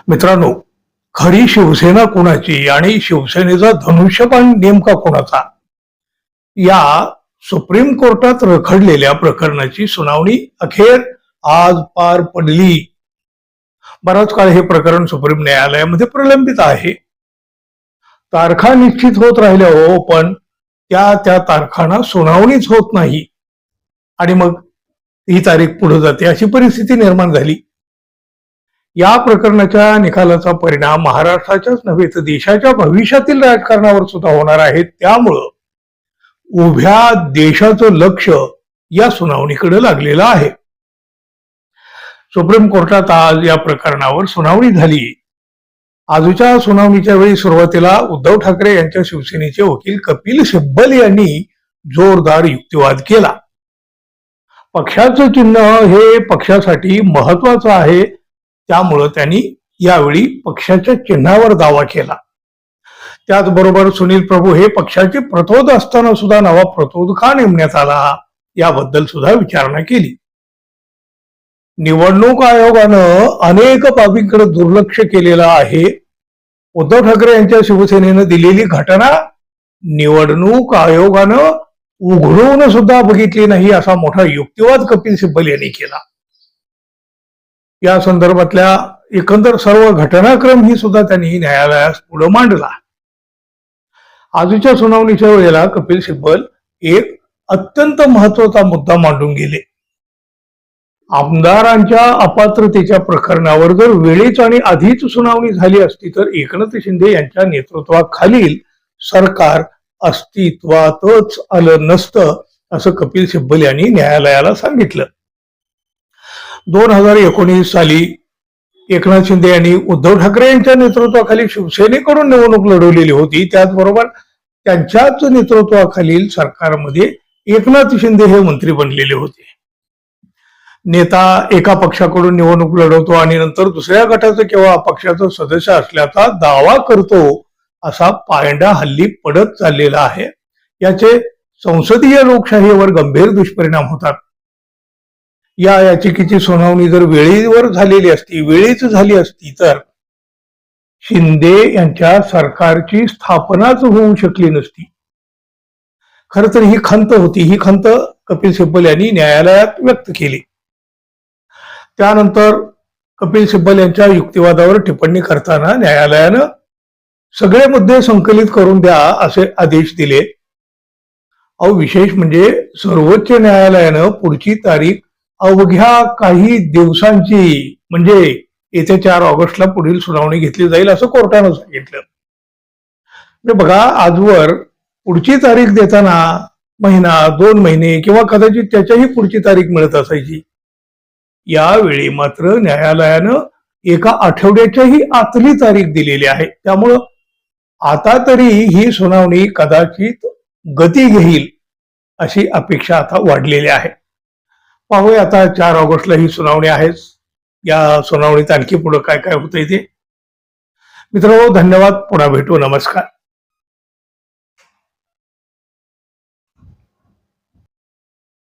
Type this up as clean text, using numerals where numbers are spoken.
मित्रांनो, खरी शिवसेना कोणाची आणि शिवसेनेचा धनुष्यबाण नेमका कोणाचा, या सुप्रीम कोर्टात रखडलेल्या प्रकरणाची सुनावणी अखेर आज पार पडली. बराच काळ हे प्रकरण सुप्रीम न्यायालयामध्ये प्रलंबित आहे. तारखा निश्चित होत राहिल्या हो, पण त्या तारखांना सुनावणीच होत नाही आणि मग ही तारीख पुढे जाते, अशी परिस्थिती निर्माण झाली. या प्रकरणाच्या निकालाचा परिणाम महाराष्ट्राच्याच नव्हे तर देशाच्या भविष्यातील राजकारणावर सुद्धा होणार आहे. त्यामुळं उभ्या देशाचं लक्ष या सुनावणीकडे लागलेलं आहे. सुप्रीम कोर्टात आज या प्रकरणावर सुनावणी झाली. आजच्या सुनावणीच्या वेळी सुरुवातीला उद्धव ठाकरे यांच्या शिवसेनेचे वकील कपिल सिब्बल यांनी जोरदार युक्तिवाद केला. पक्षाचं चिन्ह हे पक्षासाठी महत्वाचं आहे, त्यामुळं त्यांनी यावेळी पक्षाच्या चिन्हावर दावा केला. त्याचबरोबर सुनील प्रभू हे पक्षाचे प्रतोद असताना सुद्धा नवा प्रतोद का नेमण्यात आला याबद्दल सुद्धा विचारणा केली. निवडणूक आयोगानं अनेक बाबींकडे दुर्लक्ष केलेलं आहे. उद्धव ठाकरे यांच्या शिवसेनेनं दिलेली घटना निवडणूक आयोगानं उघडून सुद्धा बघितली नाही, असा मोठा युक्तिवाद कपिल सिब्बल यांनी केला. या संदर्भातल्या एकंदर सर्व घटनाक्रम ही सुद्धा त्यांनी न्यायालयास पुढे मांडला. आजच्या सुनावणीच्या वेळेला कपिल सिब्बल एक अत्यंत महत्वाचा मुद्दा मांडून गेले. आमदारांच्या अपात्रतेच्या प्रकरणावर जर वेळीच आणि आधीच सुनावणी झाली असती तर एकनाथ शिंदे यांच्या नेतृत्वाखालील सरकार अस्तित्वातच आलं नसतं, असं कपिल सिब्बल यांनी न्यायालयाला सांगितलं. 2019 साली एकनाथ शिंदे यांनी उद्धव ठाकरे यांच्या नेतृत्वाखाली शिवसेनेकडून निवडणूक लढवलेली होती. त्याचबरोबर त्यांच्याच नेतृत्वाखालील सरकारमध्ये एकनाथ शिंदे हे मंत्री बनलेले होते. नेता एका पक्षाकडून निवडणूक लढवतो आणि नंतर दुसऱ्या गटाचं किंवा पक्षाचा सदस्य असल्याचा दावा करतो, असा पायंडा हल्ली पडत चाललेला आहे. याचे संसदीय लोकशाहीवर गंभीर दुष्परिणाम होतात. या याचिकेची सुनावणी जर वेळेवर वेळीच झाली असती तर शिंदे यांच्या सरकारची स्थापनाच होऊ शकली नसती. खर तर ही खंत होती. ही खंत कपिल सिब्बल यांनी न्यायालयात व्यक्त केली. त्यानंतर कपिल सिब्बल यांच्या युक्तिवादावर टिप्पणी करताना न्यायालयानं सगळे मुद्दे संकलित करून द्या असे आदेश दिले. विशेष म्हणजे सर्वोच्च न्यायालयानं पुढची तारीख अवघ्या काही दिवसांची म्हणजे येत्या 4 ऑगस्टला पुढील सुनावणी घेतली जाईल असं कोर्टानं सांगितलं. म्हणजे बघा, आजवर पुढची तारीख देताना महिना 2 महिने किंवा कदाचित त्याच्याही पुढची तारीख मिळत असायची. यावेळी मात्र न्यायालयानं एका आठवड्याच्याही आतली तारीख दिलेली आहे. त्यामुळं आता तरी ही सुनावणी कदाचित गती घेईल अशी अपेक्षा आता वाढलेली आहे. पाहूया आता 4 ऑगस्टला ही सुनावणी आहेच. या सुनावणीत आणखी पुढे काय काय होतंय ते. मित्रांनो, धन्यवाद. पुन्हा भेटू. नमस्कार.